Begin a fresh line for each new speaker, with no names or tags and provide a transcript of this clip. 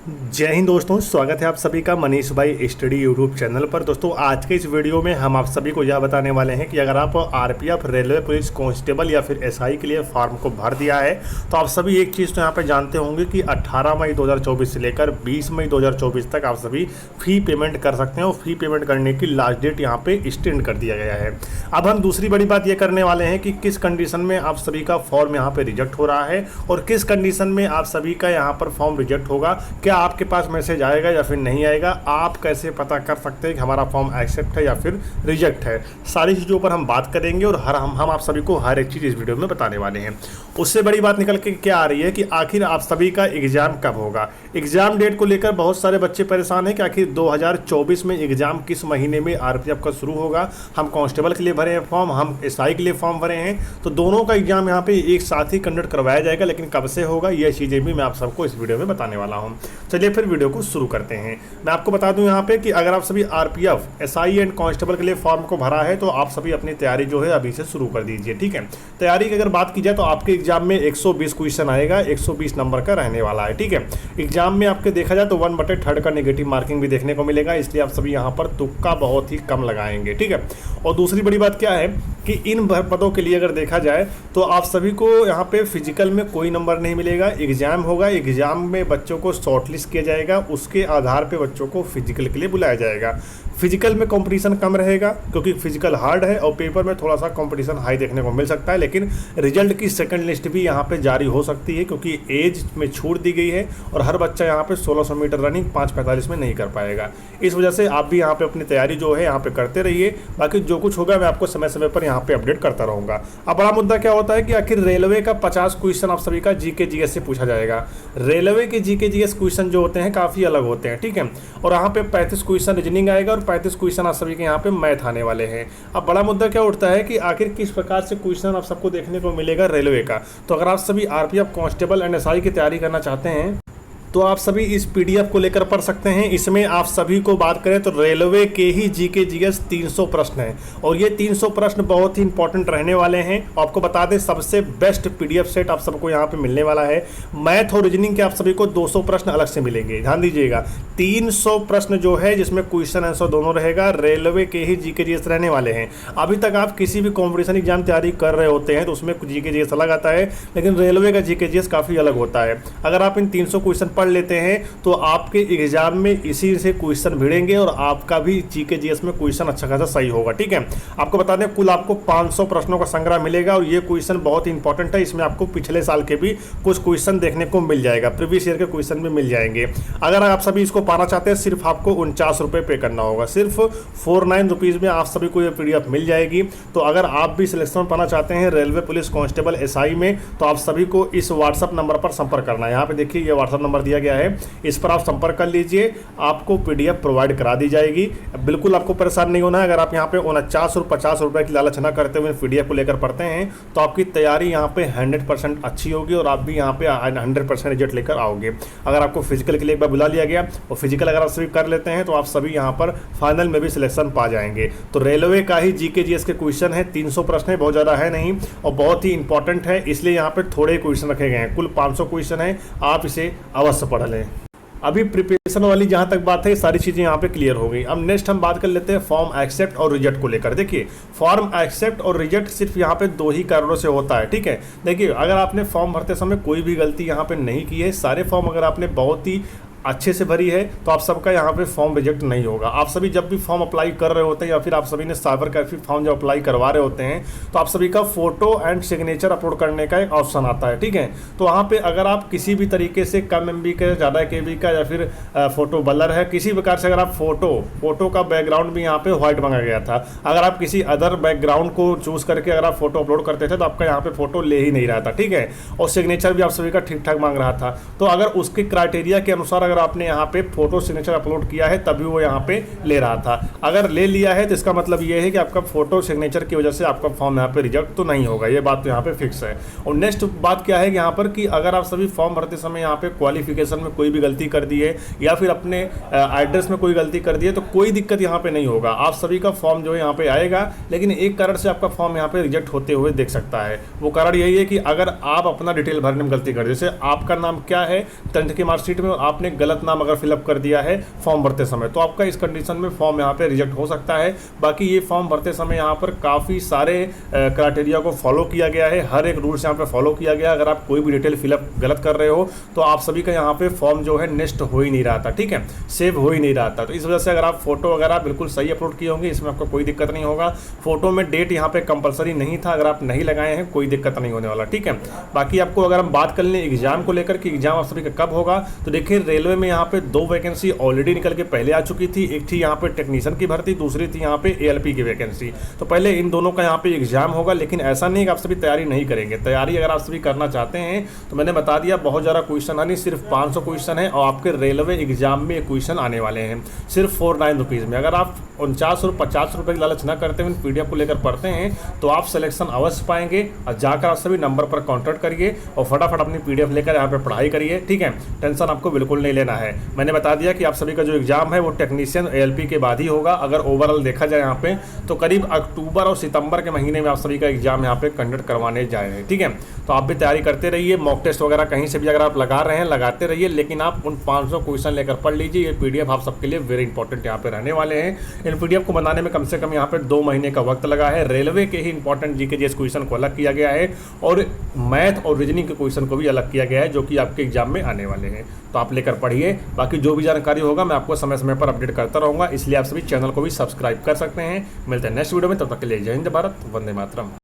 जय हिंद दोस्तों, स्वागत है आप सभी का मनीष भाई स्टडी यूट्यूब चैनल पर। दोस्तों आज के इस वीडियो में हम आप सभी को यह बताने वाले हैं कि अगर आप आरपीएफ, रेलवे पुलिस कांस्टेबल या फिर एसआई के लिए फॉर्म को भर दिया है तो आप सभी एक चीज़ तो यहाँ पे जानते होंगे कि 18 मई 2024 से लेकर 20 मई 2024 तक आप सभी फ़ी पेमेंट कर सकते हैं और फ़ी पेमेंट करने की लास्ट डेट यहाँ पे एक्सटेंड कर दिया गया है। अब हम दूसरी बड़ी बात ये करने वाले हैं कि किस कंडीशन में आप सभी का फॉर्म यहाँ पे रिजेक्ट हो रहा है और किस कंडीशन में आप सभी का यहाँ पर फॉर्म रिजेक्ट होगा। क्या आपके पास मैसेज आएगा या फिर नहीं आएगा, आप कैसे पता कर सकते हैं कि हमारा फॉर्म एक्सेप्ट है या फिर रिजेक्ट है, सारी चीज़ों पर हम बात करेंगे और हम आप सभी को हर एक चीज़ इस वीडियो में बताने वाले हैं। उससे बड़ी बात निकल के क्या आ रही है कि आखिर आप सभी का एग्ज़ाम कब होगा। एग्ज़ाम डेट को लेकर बहुत सारे बच्चे परेशान हैं कि आखिर 2024 में एग्ज़ाम किस महीने में आरपीएफ का शुरू होगा। हम कांस्टेबल के लिए भरे हैं फॉर्म, हम एसआई के लिए फॉर्म भरे हैं, तो दोनों का एग्ज़ाम यहाँ पे एक साथ ही कंडक्ट करवाया जाएगा, लेकिन कब से होगा ये चीज़ें भी मैं आप सबको इस वीडियो में बताने वाला हूँ। चलिए फिर वीडियो को शुरू करते हैं। मैं आपको बता दूं यहाँ पे कि अगर आप सभी आरपीएफ, एसआई एंड कांस्टेबल के लिए फॉर्म को भरा है तो आप सभी अपनी तैयारी जो है अभी से शुरू कर दीजिए। ठीक है, तैयारी की अगर बात की जाए तो आपके एग्जाम में 120 क्वेश्चन आएगा, 120 नंबर का रहने वाला है। ठीक है, एग्जाम में आपके देखा जाए तो 1/3 का नेगेटिव मार्किंग भी देखने को मिलेगा, इसलिए आप सभी यहाँ पर तुक्का बहुत ही कम लगाएंगे। ठीक है, और दूसरी बड़ी बात क्या है कि इन पदों के लिए अगर देखा जाए तो आप सभी को यहाँ पे फिजिकल में कोई नंबर नहीं मिलेगा। एग्जाम होगा, एग्जाम में बच्चों को शॉर्टलिस्ट किया जाएगा, उसके आधार पे बच्चों को फिजिकल के लिए बुलाया जाएगा। फिजिकल में कंपटीशन कम रहेगा क्योंकि फिजिकल हार्ड है और पेपर में थोड़ा सा कंपटीशन हाई देखने को मिल सकता है, लेकिन रिजल्ट की सेकंड लिस्ट भी यहाँ पे जारी हो सकती है क्योंकि एज में छूट दी गई है और हर बच्चा यहाँ पे 1600 मीटर रनिंग 5:45 में नहीं कर पाएगा। इस वजह से आप भी यहाँ पे अपनी तैयारी जो है यहाँ पे करते रहिए, बाकी जो कुछ होगा मैं आपको समय समय पर यहाँ पे अपडेट करता रहूँगा। अब बड़ा मुद्दा क्या होता है कि आखिर रेलवे का 50 क्वेश्चन आप सभी का जीके जीएस से पूछा जाएगा। रेलवे के जीके जीएस क्वेश्चन जो होते हैं काफ़ी अलग होते हैं। ठीक है, और यहाँ पे 35 क्वेश्चन रीजनिंग आएगा और 35 क्वेश्चन आप सभी के यहाँ पे मैथ आने वाले हैं। अब बड़ा मुद्दा क्या उठता है कि आखिर किस प्रकार से क्वेश्चन आप सबको देखने को मिलेगा रेलवे का। तो अगर आप सभी आरपीएफ, कांस्टेबल एंड एसआई की तैयारी करना चाहते हैं तो आप सभी इस पीडीएफ को लेकर पढ़ सकते हैं। इसमें आप सभी को बात करें तो रेलवे के ही जीके जीएस 300 प्रश्न हैं और ये 300 प्रश्न बहुत ही इंपॉर्टेंट रहने वाले हैं। आपको बता दें सबसे बेस्ट पीडीएफ सेट आप सबको यहाँ पे मिलने वाला है। मैथ और रीजनिंग के आप सभी को 200 प्रश्न अलग से मिलेंगे, ध्यान दीजिएगा। 300 प्रश्न जो है जिसमें क्वेश्चन आंसर दोनों रहेगा, रेलवे के ही जीके जीएस रहने वाले हैं। अभी तक आप किसी भी कॉम्पिटिशन एग्जाम तैयारी कर रहे होते हैं तो उसमें जीके जीएस अलग आता है, लेकिन रेलवे का जीके जीएस काफ़ी अलग होता है। अगर आप इन 300 क्वेश्चन पढ़ लेते हैं तो आपके एग्जाम में इसी से क्वेश्चन भिड़ेंगे और आपका भी जीके जीएस में क्वेश्चन अच्छा खासा सही होगा। ठीक है, आपको बता दें कुल आपको 500 प्रश्नों का संग्रह मिलेगा और ये क्वेश्चन बहुत ही इंपॉर्टेंट है। इसमें आपको पिछले साल के भी कुछ क्वेश्चन देखने को मिल जाएगा, प्रीवियस ईयर के क्वेश्चन भी मिल जाएंगे। अगर आप सभी इसको पाना चाहते हैं सिर्फ आपको 49 रुपये पे करना होगा, सिर्फ 49 रुपीज़ में आप सभी को ये पीडीएफ मिल जाएगी। तो अगर आप भी सिलेक्शन पाना चाहते हैं रेलवे, पुलिस, कांस्टेबल, एसआई में तो आप सभी को इस व्हाट्सअप नंबर पर संपर्क करना है। यहाँ पे देखिए ये व्हाट्सअप नंबर दिया गया है, इस पर आप संपर्क कर लीजिए, आपको पीडीएफ प्रोवाइड करा दी जाएगी। बिल्कुल आपको परेशान नहीं होना है। अगर आप यहाँ पे 49 और 50 रुपये की लालच ना करते हुए पीडीएफ को लेकर पढ़ते हैं तो आपकी तैयारी यहाँ पे 100% अच्छी होगी और आप भी यहाँ पे 100% रिजल्ट लेकर आओगे। अगर आपको फिजिकल के लिए एक बार बुला लिया गया और फिजिकल अगर आप सभी कर लेते हैं तो आप सभी यहाँ पर फाइनल में भी सिलेक्शन पा जाएंगे। तो रेलवे का ही जीके जीएस के क्वेश्चन है, 300 प्रश्न है, बहुत ज़्यादा है नहीं और बहुत ही इंपॉर्टेंट है, इसलिए यहाँ पे थोड़े क्वेश्चन रखे गए हैं। कुल 500 क्वेश्चन है, आप इसे अवश्य पढ़ लें। अभी प्रिपरेशन वाली जहाँ तक बात है सारी चीज़ें यहाँ पे क्लियर हो गई। अब नेक्स्ट हम बात कर लेते हैं फॉर्म एक्सेप्ट और रिजेक्ट को लेकर। देखिए फॉर्म एक्सेप्ट और रिजेक्ट सिर्फ यहाँ पे 2 ही कारणों से होता है। ठीक है, देखिए अगर आपने फॉर्म भरते समय कोई भी गलती यहाँ पे नहीं की है, सारे फॉर्म अगर आपने बहुत ही अच्छे से भरी है तो आप सबका यहाँ पे फॉर्म रिजेक्ट नहीं होगा। आप सभी जब भी फॉर्म अप्लाई कर रहे होते हैं या फिर आप सभी ने साइबर कैफे फॉर्म जब अप्लाई करवा रहे होते हैं तो आप सभी का फोटो एंड सिग्नेचर अपलोड करने का एक ऑप्शन आता है। ठीक है, तो वहाँ पे अगर आप किसी भी तरीके से कम एमबी का, ज़्यादा केबी का या फिर फोटो ब्लर है, किसी प्रकार से अगर आप फोटो का बैकग्राउंड भी यहाँ पे व्हाइट मांगा गया था, अगर आप किसी अदर बैकग्राउंड को चूज करके अगर आप फोटो अपलोड करते थे तो आपका यहाँ पे फोटो ले ही नहीं रहा था। ठीक है, और सिग्नेचर भी आप सभी का ठीक ठाक मांग रहा था। तो अगर उसके क्राइटेरिया के अनुसार अगर आपने यहाँ पे फोटो सिग्नेचर अपलोड किया है तभी वो यहाँ पे ले रहा था। अगर ले लिया है तो इसका मतलब ये है कि आपका फोटो सिग्नेचर की वजह से आपका फॉर्म यहाँ पे रिजेक्ट तो नहीं होगा, ये बात तो यहाँ पे फिक्स है। और नेक्स्ट बात क्या है यहाँ पर कि अगर आप सभी फॉर्म भरते समय यहाँ पे क्वालिफिकेशन में कोई भी गलती कर दी है या फिर अपने एड्रेस में कोई गलती कर दी है तो कोई दिक्कत यहाँ पे नहीं होगा। आप सभी का फॉर्म जो है यहाँ पे आएगा, लेकिन एक कारण से आपका फॉर्म यहाँ पे रिजेक्ट होते हुए देख सकता है। वो कारण यही है कि अगर आप अपना डिटेल भरने में गलती कर, जैसे आपका नाम क्या है 10th की मार्कशीट में, आपने गलत नाम अगर फिलअप कर दिया है फॉर्म भरते समय, तो आपका इस कंडीशन में फॉर्म यहाँ पे रिजेक्ट हो सकता है। बाकी ये फॉर्म भरते समय यहाँ पर काफ़ी सारे क्राइटेरिया को फॉलो किया गया है, हर एक रूल्स यहाँ पे फॉलो किया गया है। अगर आप कोई भी डिटेल फिलअप गलत कर रहे हो तो आप सभी का यहाँ पे फॉर्म जो है नेक्स्ट हो ही नहीं रहा था, ठीक है, सेव हो ही नहीं रहा था। तो इस वजह से अगर आप फोटो वगैरह बिल्कुल सही अपलोड किए होंगे, इसमें आपको कोई दिक्कत नहीं होगा। फोटो में डेट यहाँ पे कंपलसरी नहीं था, अगर आप नहीं लगाए हैं कोई दिक्कत नहीं होने वाला, ठीक है। बाकी आपको अगर हम बात कर लें एग्जाम को लेकर कि एग्जाम आप सभी का कब होगा, तो देखिए रेलवे में यहाँ पे 2 वैकेंसी ऑलरेडी निकल के पहले आ चुकी थी। एक थी यहाँ पे टेक्नीशियन की भर्ती, दूसरी थी यहाँ पे ALP की वैकेंसी। तो पहले इन दोनों का यहाँ पे एग्जाम होगा, लेकिन ऐसा नहीं कि आप सभी तैयारी नहीं करेंगे। तैयारी अगर आप सभी करना चाहते हैं तो मैंने बता दिया, बहुत ज़्यादा क्वेश्चन है नहीं, सिर्फ 500 क्वेश्चन है और आपके रेलवे एग्जाम में क्वेश्चन आने वाले हैं सिर्फ 49 रुपीज़ में। अगर आप 49 और 50 रुपये की लालच न करते हुए PDF को लेकर पढ़ते हैं तो आप सिलेक्शन अवश्य पाएंगे। और जाकर आप सभी नंबर पर कॉन्टैक्ट करिए और फटाफट अपनी PDF लेकर यहाँ पे पढ़ाई करिए, ठीक है। टेंशन आपको बिल्कुल नहीं लेना है। मैंने बता दिया कि आप सभी का जो एग्जाम है वो टेक्नीशियन ALP के बाद ही होगा। अगर ओवरऑल देखा जाए यहाँ पे तो करीब अक्टूबर और सितंबर के महीने में आप सभी का एग्जाम यहाँ पे कंडक्ट करवाने जा रहे हैं, ठीक है। तो आप भी तैयारी करते रहिए, मॉक टेस्ट वगैरह कहीं से भी अगर आप लगा रहे हैं लगाते रहिए, लेकिन आप उन 500 क्वेश्चन लेकर पढ़ लीजिए। ये PDF आप सबके लिए वेरी इंपॉर्टेंट यहाँ पे रहने वाले हैं। इन PDF को बनाने में कम से कम यहाँ पे 2 महीने का वक्त लगा है। रेलवे के ही इंपॉर्टेंट GK GS क्वेश्चन को अलग किया गया है और मैथ और रीजनिंग के क्वेश्चन को भी अलग किया गया है, जो कि आपके एग्जाम में आने वाले हैं। तो आप लेकर पढ़िए। बाकी जो भी जानकारी होगा मैं आपको समय समय पर अपडेट करता रहूँगा, इसलिए आप सभी चैनल को भी सब्सक्राइब कर सकते हैं। मिलते हैं नेक्स्ट वीडियो में, तब तक के लिए जय हिंद भारत, वंदे मातरम।